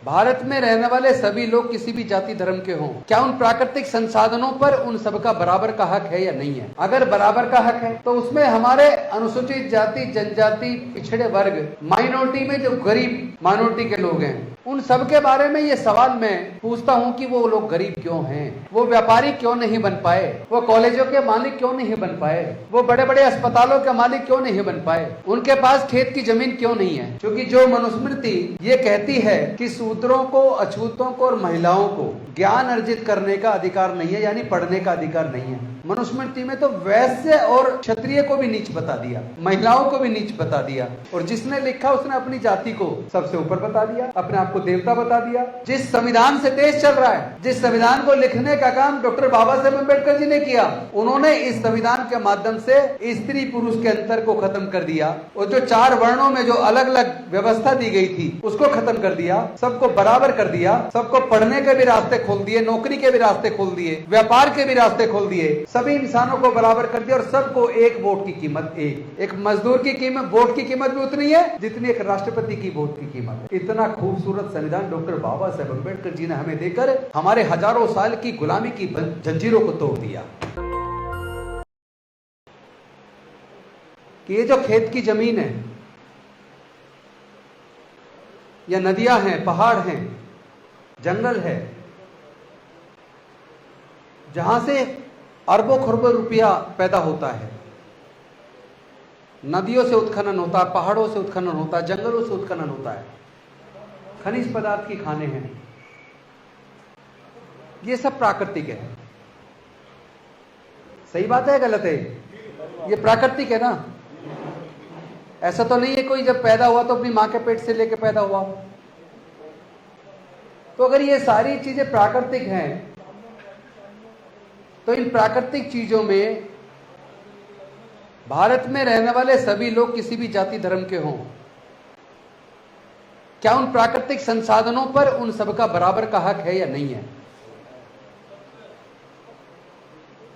भारत में रहने वाले सभी लोग किसी भी जाति धर्म के हों, क्या उन प्राकृतिक संसाधनों पर उन सबका बराबर का हक है या नहीं है? अगर बराबर का हक है तो उसमें हमारे अनुसूचित जाति, जनजाति, पिछड़े वर्ग, माइनॉरिटी में जो गरीब माइनॉरिटी के लोग हैं, उन सब के बारे में ये सवाल मैं पूछता हूं कि वो लोग गरीब क्यों हैं? वो व्यापारी क्यों नहीं बन पाए? वो कॉलेजों के मालिक क्यों नहीं बन पाए? वो बड़े बड़े अस्पतालों के मालिक क्यों नहीं बन पाए? उनके पास खेत की जमीन क्यों नहीं है? क्योंकि जो मनुस्मृति ये कहती है कि शूद्रों को, अछूतों को और महिलाओं को ज्ञान अर्जित करने का अधिकार नहीं है, यानी पढ़ने का अधिकार नहीं है। मनुस्मृति में तो वैश्य और क्षत्रिय को भी नीच बता दिया, महिलाओं को भी नीच बता दिया, और जिसने लिखा उसने अपनी जाति को सबसे ऊपर बता दिया, अपने आप को देवता बता दिया। जिस संविधान से देश चल रहा है, जिस संविधान को लिखने का काम डॉक्टर बाबा साहेब अम्बेडकर जी ने किया, उन्होंने इस संविधान के माध्यम से स्त्री पुरुष के अंतर को खत्म कर दिया, और जो 4 वर्णों में जो अलग अलग व्यवस्था दी गई थी उसको खत्म कर दिया, सबको बराबर कर दिया, सबको पढ़ने के भी रास्ते खोल दिए, नौकरी के भी रास्ते खोल दिए, व्यापार के भी रास्ते खोल दिए, सभी इंसानों को बराबर कर दिया, और सबको एक वोट की कीमत, एक मजदूर की कीमत, वोट की कीमत भी उतनी है जितनी एक राष्ट्रपति की वोट की कीमत है। इतना खूबसूरत संविधान डॉक्टर बाबा साहेब अम्बेडकर जी ने हमें देकर हमारे हजारों साल की गुलामी की जंजीरों को तोड़ दिया। कि ये जो खेत की जमीन है, या नदियां हैं, पहाड़ हैं, जंगल है, जहां से अरबों खरबों रुपया पैदा होता है, नदियों से उत्खनन होता है, पहाड़ों से उत्खनन होता है, जंगलों से उत्खनन होता है, खनिज पदार्थ की खाने हैं, ये सब प्राकृतिक है। सही बात है, गलत है? ये प्राकृतिक है ना। ऐसा तो नहीं है कोई जब पैदा हुआ तो अपनी मां के पेट से लेके पैदा हुआ। तो अगर ये सारी चीजें प्राकृतिक हैं, तो इन प्राकृतिक चीजों में भारत में रहने वाले सभी लोग किसी भी जाति धर्म के हों, क्या उन प्राकृतिक संसाधनों पर उन सबका बराबर का हक है या नहीं है?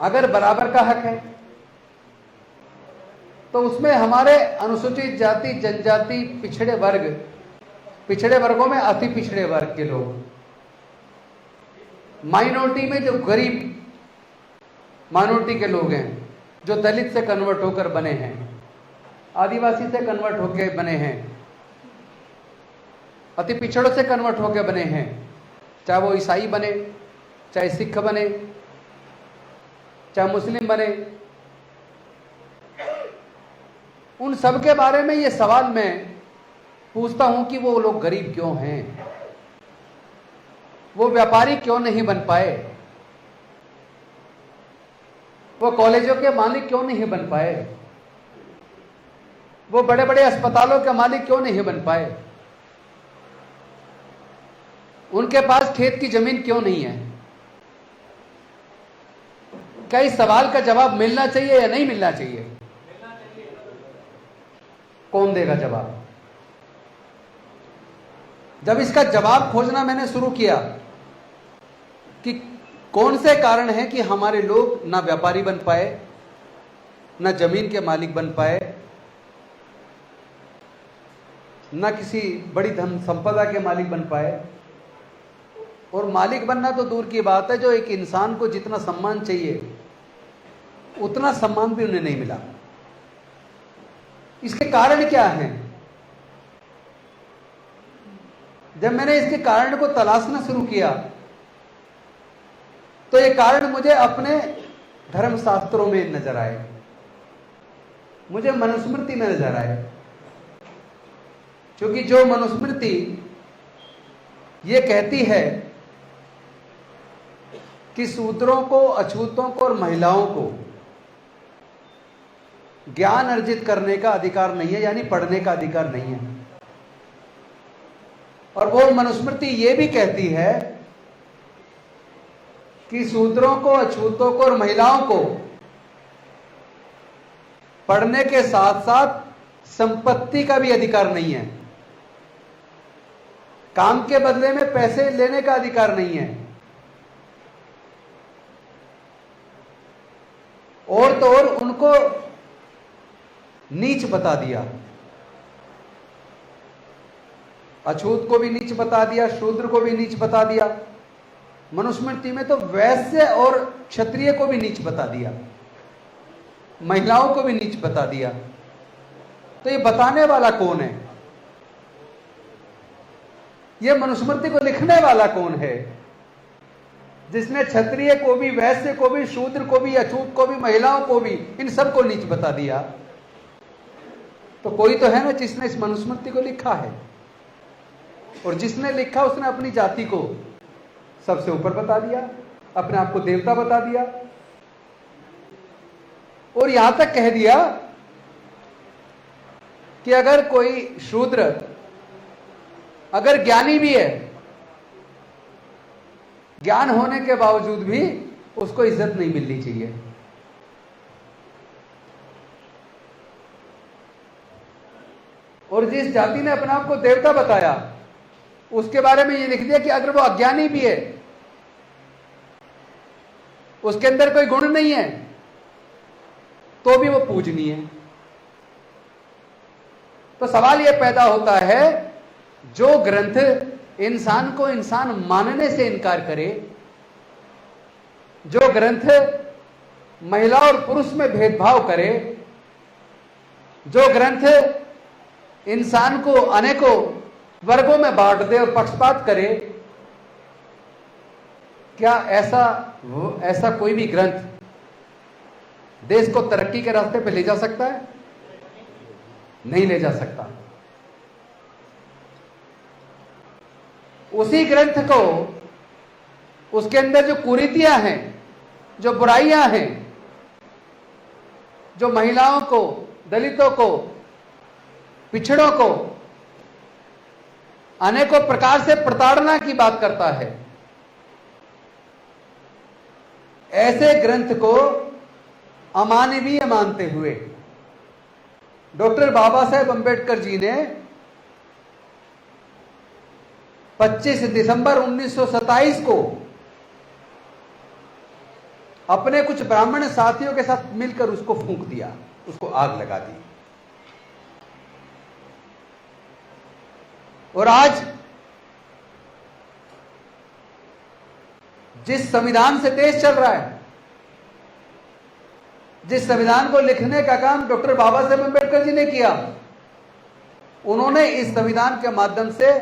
अगर बराबर का हक है तो उसमें हमारे अनुसूचित जाति, जनजाति, पिछड़े वर्गों में अति पिछड़े वर्ग के लोग, माइनॉरिटी में जो गरीब माइनॉरिटी के लोग हैं, जो दलित से कन्वर्ट होकर बने हैं, आदिवासी से कन्वर्ट होकर बने हैं, अति पिछड़ों से कन्वर्ट होकर बने हैं, चाहे वो ईसाई बने, चाहे सिख बने, चाहे मुस्लिम बने, उन सब के बारे में ये सवाल मैं पूछता हूं कि वो लोग गरीब क्यों हैं? वो व्यापारी क्यों नहीं बन पाए? वो कॉलेजों के मालिक क्यों नहीं बन पाए? वो बड़े बड़े अस्पतालों के मालिक क्यों नहीं बन पाए? उनके पास खेत की जमीन क्यों नहीं है? क्या इस सवाल का जवाब मिलना चाहिए या नहीं मिलना चाहिए? कौन देगा जवाब? जब इसका जवाब खोजना मैंने शुरू किया कि कौन से कारण हैं कि हमारे लोग ना व्यापारी बन पाए, ना जमीन के मालिक बन पाए, ना किसी बड़ी धन संपदा के मालिक बन पाए, और मालिक बनना तो दूर की बात है, जो एक इंसान को जितना सम्मान चाहिए उतना सम्मान भी उन्हें नहीं मिला। इसके कारण क्या हैं? जब मैंने इसके कारण को तलाशना शुरू किया तो ये कारण मुझे अपने धर्मशास्त्रों में नजर आए, मुझे मनुस्मृति में नजर आए। क्योंकि जो मनुस्मृति ये कहती है कि शूद्रों को, अछूतों को और महिलाओं को ज्ञान अर्जित करने का अधिकार नहीं है, यानी पढ़ने का अधिकार नहीं है, और वो मनुस्मृति ये भी कहती है कि शूद्रों को, अछूतों को और महिलाओं को पढ़ने के साथ साथ संपत्ति का भी अधिकार नहीं है, काम के बदले में पैसे लेने का अधिकार नहीं है, और तो और उनको नीच बता दिया। अछूत को भी नीच बता दिया, शूद्र को भी नीच बता दिया। मनुस्मृति में तो वैश्य और क्षत्रिय को भी नीच बता दिया, महिलाओं को भी नीच बता दिया। तो ये बताने वाला कौन है? ये मनुस्मृति को लिखने वाला कौन है, जिसने क्षत्रिय को भी, वैश्य को भी, शूद्र को भी, अछूत को भी, महिलाओं को भी, इन सबको नीच बता दिया? तो कोई तो है ना जिसने इस मनुस्मृति को लिखा है, और जिसने लिखा उसने अपनी जाति को सबसे ऊपर बता दिया, अपने आप को देवता बता दिया, और यहां तक कह दिया कि अगर कोई शूद्र अगर ज्ञानी भी है, ज्ञान होने के बावजूद भी उसको इज्जत नहीं मिलनी चाहिए। और जिस जाति ने अपने आप को देवता बताया, उसके बारे में ये लिख दिया कि अगर वो अज्ञानी भी है, उसके अंदर कोई गुण नहीं है, तो भी वो पूजनीय है। तो सवाल यह पैदा होता है, जो ग्रंथ इंसान को इंसान मानने से इनकार करे, जो ग्रंथ महिला और पुरुष में भेदभाव करे, जो ग्रंथ इंसान को अनेकों वर्गों में बांट दे और पक्षपात करे, क्या ऐसा कोई भी ग्रंथ देश को तरक्की के रास्ते पे ले जा सकता है? नहीं ले जा सकता। उसी ग्रंथ को, उसके अंदर जो कुरीतियां हैं, जो बुराइयां हैं, जो महिलाओं को, दलितों को, पिछड़ों को अनेकों प्रकार से प्रताड़ना की बात करता है, ऐसे ग्रंथ को अमानवीय मानते हुए डॉक्टर बाबा साहेब अंबेडकर जी ने 25 दिसंबर 1927 को अपने कुछ ब्राह्मण साथियों के साथ मिलकर उसको फूंक दिया, उसको आग लगा दी। और आज जिस संविधान से देश चल रहा है, जिस संविधान को लिखने का काम डॉक्टर बाबा साहेब अंबेडकर जी ने किया, उन्होंने इस संविधान के माध्यम से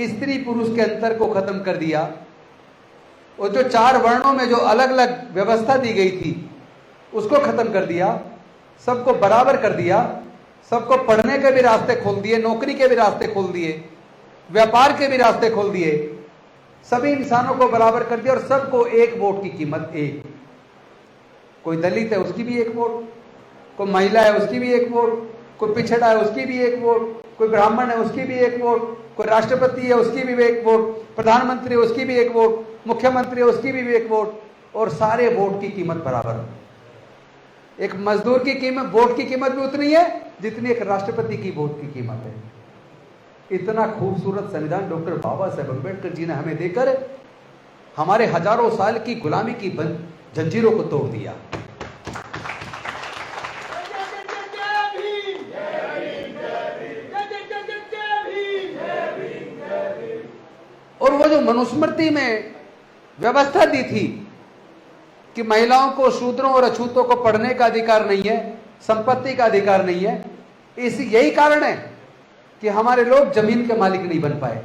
स्त्री पुरुष के अंतर को खत्म कर दिया, और जो 4 वर्णों में जो अलग अलग व्यवस्था दी गई थी उसको खत्म कर दिया, सबको बराबर कर दिया, सबको पढ़ने के भी रास्ते खोल दिए, नौकरी के भी रास्ते खोल दिए, व्यापार के भी रास्ते खोल दिए, सभी इंसानों को बराबर कर दिया, और सबको एक वोट की कीमत एक। कोई दलित है उसकी भी एक वोट, कोई महिला है उसकी भी एक वोट, कोई पिछड़ा है उसकी भी एक वोट, कोई ब्राह्मण है उसकी भी एक वोट, कोई राष्ट्रपति है उसकी भी एक वोट, प्रधानमंत्री है उसकी भी एक वोट, मुख्यमंत्री है उसकी भी एक वोट, और सारे वोट की कीमत बराबर। एक मजदूर की कीमत, वोट की कीमत भी उतनी है जितनी एक राष्ट्रपति की वोट की कीमत है। इतना खूबसूरत संविधान डॉक्टर बाबा साहेब अंबेडकर जी ने हमें देकर हमारे हजारों साल की गुलामी की जंजीरों को तोड़ दिया। और वो जो मनुस्मृति में व्यवस्था दी थी कि महिलाओं को, शूद्रों और अछूतों को पढ़ने का अधिकार नहीं है, संपत्ति का अधिकार नहीं है, यही कारण है कि हमारे लोग जमीन के मालिक नहीं बन पाए।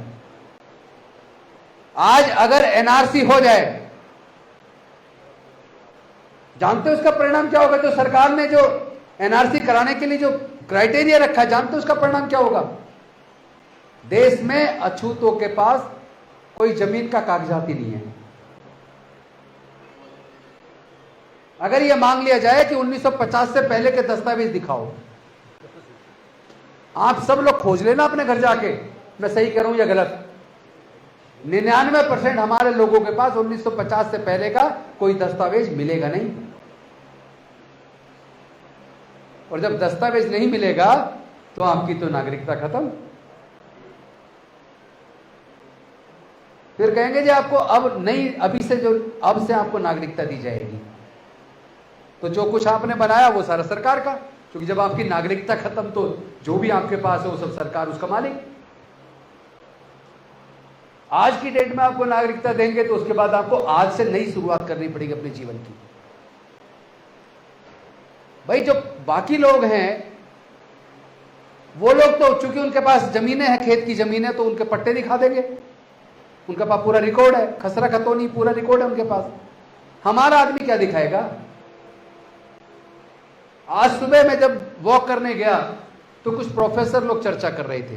आज अगर एनआरसी हो जाए, जानते हो उसका परिणाम क्या होगा? जो सरकार ने जो एनआरसी कराने के लिए जो क्राइटेरिया रखा है, जानते हो उसका परिणाम क्या होगा? देश में अछूतों के पास कोई जमीन का कागजात ही नहीं है। अगर यह मांग लिया जाए कि 1950 से पहले के दस्तावेज दिखाओ, आप सब लोग खोज लेना अपने घर जाके, मैं सही कह रहा हूं या गलत। 99% हमारे लोगों के पास 1950 से पहले का कोई दस्तावेज मिलेगा नहीं। और जब दस्तावेज नहीं मिलेगा तो आपकी तो नागरिकता खत्म। फिर कहेंगे जी आपको अब नहीं, अभी से जो अब से आपको नागरिकता दी जाएगी। तो जो कुछ आपने बनाया वो सारा सरकार का, क्योंकि जब आपकी नागरिकता खत्म तो जो भी आपके पास है वो सब सरकार, उसका मालिक। आज की डेट में आपको नागरिकता देंगे तो उसके बाद आपको आज से नई शुरुआत करनी पड़ेगी अपने जीवन की। भाई जो बाकी लोग हैं वो लोग तो चूंकि उनके पास जमीनें हैं, खेत की जमीनें, तो उनके पट्टे दिखा देंगे, उनके पास पूरा रिकॉर्ड है, खसरा खतौनी पूरा रिकॉर्ड है उनके पास। हमारा आदमी क्या दिखाएगा? आज सुबह मैं जब वॉक करने गया तो कुछ प्रोफेसर लोग चर्चा कर रहे थे,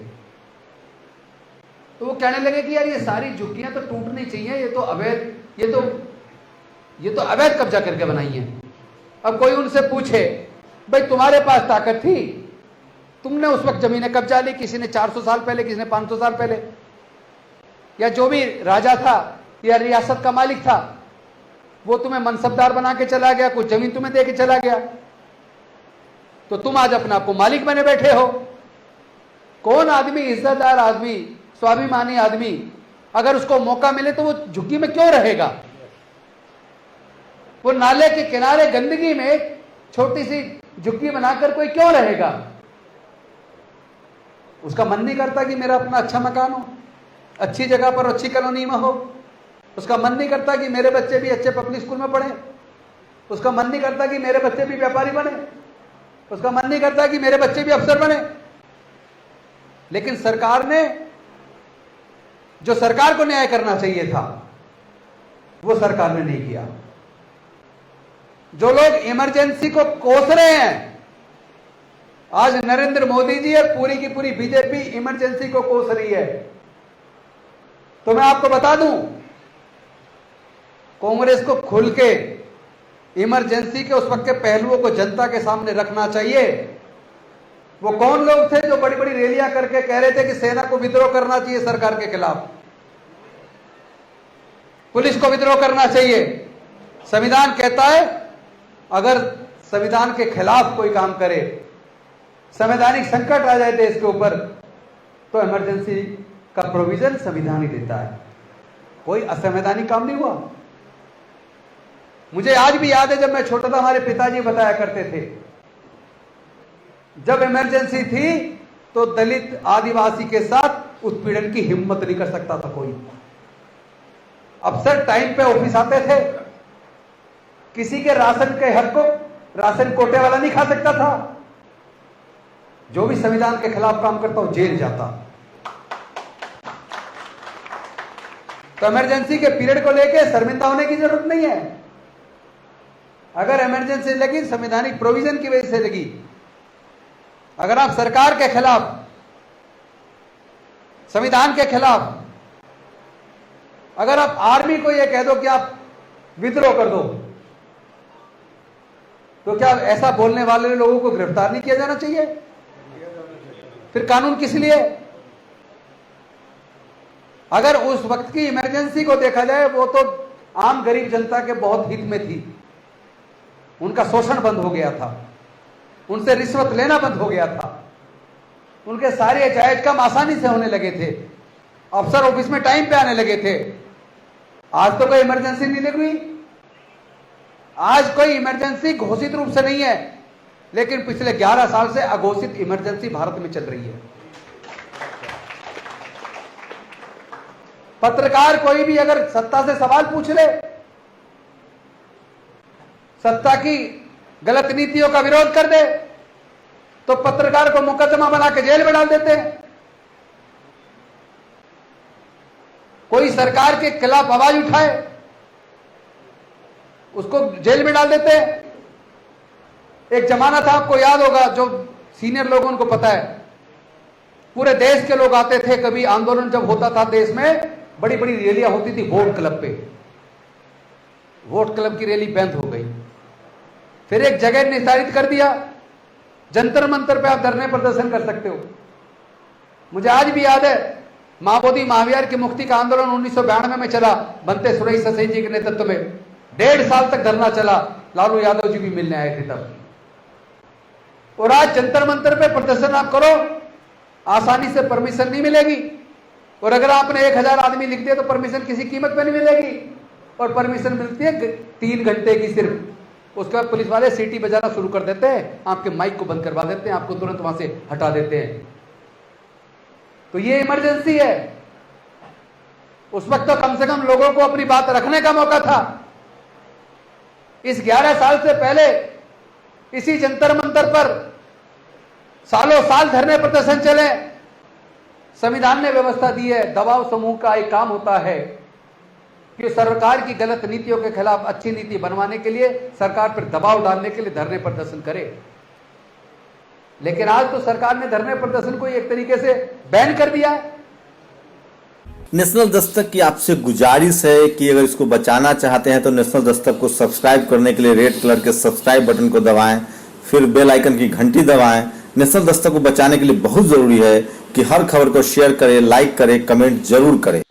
तो वो कहने लगे कि यार ये सारी झुग्गियां तो टूटनी चाहिए, ये तो अवैध कब्जा करके बनाई है। अब कोई उनसे पूछे भाई तुम्हारे पास ताकत थी, तुमने उस वक्त जमीनें कब्जा ली, किसी ने 400 साल पहले, किसी ने 500 साल पहले, या जो भी राजा था या रियासत का मालिक था वो तुम्हें मनसबदार बना के चला गया, कुछ जमीन तुम्हें दे के चला गया, तो तुम आज अपने आप को मालिक बने बैठे हो। कौन आदमी, इज्जतदार आदमी, स्वाभिमानी आदमी, अगर उसको मौका मिले तो वो झुग्गी में क्यों रहेगा? वो नाले के किनारे गंदगी में छोटी सी झुग्गी बनाकर कोई क्यों रहेगा? उसका मन नहीं करता कि मेरा अपना अच्छा मकान हो, अच्छी जगह पर, अच्छी कॉलोनी में हो। उसका मन नहीं करता कि मेरे बच्चे भी अच्छे पब्लिक स्कूल में पढ़े। उसका मन नहीं करता कि मेरे बच्चे भी व्यापारी बने। उसका मन नहीं करता कि मेरे बच्चे भी अफसर बने। लेकिन सरकार ने, जो सरकार को न्याय करना चाहिए था, वो सरकार ने नहीं किया। जो लोग इमरजेंसी को कोस रहे हैं, आज नरेंद्र मोदी जी और पूरी की पूरी बीजेपी इमरजेंसी को कोस रही है। तो मैं आपको बता दूं, कांग्रेस को खुल के इमरजेंसी के उस वक्त के पहलुओं को जनता के सामने रखना चाहिए। वो कौन लोग थे जो बड़ी बड़ी रैलियां करके कह रहे थे कि सेना को विद्रोह करना चाहिए सरकार के खिलाफ, पुलिस को विद्रोह करना चाहिए। संविधान कहता है अगर संविधान के खिलाफ कोई काम करे, संवैधानिक संकट आ जाए देश के ऊपर, तो इमरजेंसी का प्रोविजन संविधान ही देता है। कोई असंवैधानिक काम नहीं हुआ। मुझे आज भी याद है, जब मैं छोटा था हमारे पिताजी बताया करते थे, जब इमरजेंसी थी तो दलित आदिवासी के साथ उत्पीड़न की हिम्मत नहीं कर सकता था कोई। अफसर टाइम पे ऑफिस आते थे, किसी के राशन के हक को राशन कोटे वाला नहीं खा सकता था। जो भी संविधान के खिलाफ काम करता हो जेल जाता। तो इमरजेंसी के पीरियड को लेकर शर्मिंदा होने की जरूरत नहीं है। अगर इमरजेंसी लगी संवैधानिक प्रोविजन की वजह से लगी। अगर आप सरकार के खिलाफ, संविधान के खिलाफ, अगर आप आर्मी को यह कह दो कि आप विद्रोह कर दो, तो क्या ऐसा बोलने वाले लोगों को गिरफ्तार नहीं किया जाना चाहिए? फिर कानून किस लिए? अगर उस वक्त की इमरजेंसी को देखा जाए, वो तो आम गरीब जनता के बहुत हित में थी। उनका शोषण बंद हो गया था, उनसे रिश्वत लेना बंद हो गया था, उनके सारे जायज काम आसानी से होने लगे थे, अफसर ऑफिस में टाइम पे आने लगे थे। आज तो कोई इमरजेंसी नहीं लग रही। आज कोई इमरजेंसी घोषित रूप से नहीं है, लेकिन पिछले 11 साल से अघोषित इमरजेंसी भारत में चल रही है। पत्रकार कोई भी अगर सत्ता से सवाल पूछ ले, सत्ता की गलत नीतियों का विरोध कर दे, तो पत्रकार को मुकदमा बना के जेल में डाल देते हैं। कोई सरकार के खिलाफ आवाज उठाए, उसको जेल में डाल देते हैं। एक जमाना था, आपको याद होगा, जो सीनियर लोगों उनको पता है, पूरे देश के लोग आते थे। कभी आंदोलन जब होता था देश में, बड़ी बड़ी रैलियां होती थी वोट क्लब पे। वोट क्लब की रैली बंद हो गई। फिर एक जगह निर्धारित कर दिया, जंतर मंतर पे आप धरने प्रदर्शन कर सकते हो। मुझे आज भी याद है, महाबोधि महावीर की मुक्ति का आंदोलन 1992 में चला, बनते सुरेश ससेन जी के नेतृत्व में। 1.5 साल तक धरना चला। लालू यादव जी भी मिलने आए थे तब। और आज जंतर मंतर पे प्रदर्शन आप करो, आसानी से परमिशन नहीं मिलेगी। और अगर आपने 1000 आदमी लिख दिया तो परमिशन किसी कीमत पे नहीं मिलेगी। और परमिशन मिलती है 3 घंटे की सिर्फ। उसके बाद पुलिस वाले सीटी बजाना शुरू कर देते हैं, आपके माइक को बंद करवा देते हैं, आपको तुरंत वहां से हटा देते हैं। तो ये इमरजेंसी है। उस वक्त तो कम से कम लोगों को अपनी बात रखने का मौका था। इस 11 साल से पहले इसी जंतर मंतर पर सालों साल धरने प्रदर्शन चले। संविधान ने व्यवस्था दी है, दबाव समूह का एक काम होता है कि सरकार की गलत नीतियों के खिलाफ अच्छी नीति बनवाने के लिए सरकार पर दबाव डालने के लिए धरने प्रदर्शन करे। लेकिन आज तो सरकार ने धरने प्रदर्शन को एक तरीके से बैन कर दिया है। नेशनल दस्तक की आपसे गुजारिश है कि अगर इसको बचाना चाहते हैं तो नेशनल दस्तक को सब्सक्राइब करने के लिए रेड कलर के सब्सक्राइब बटन को दबाएं, फिर बेल आइकन की घंटी दबाएं। नेशनल दस्तक को बचाने के लिए बहुत जरूरी है कि हर खबर को शेयर करें, लाइक करें, कमेंट जरूर करें।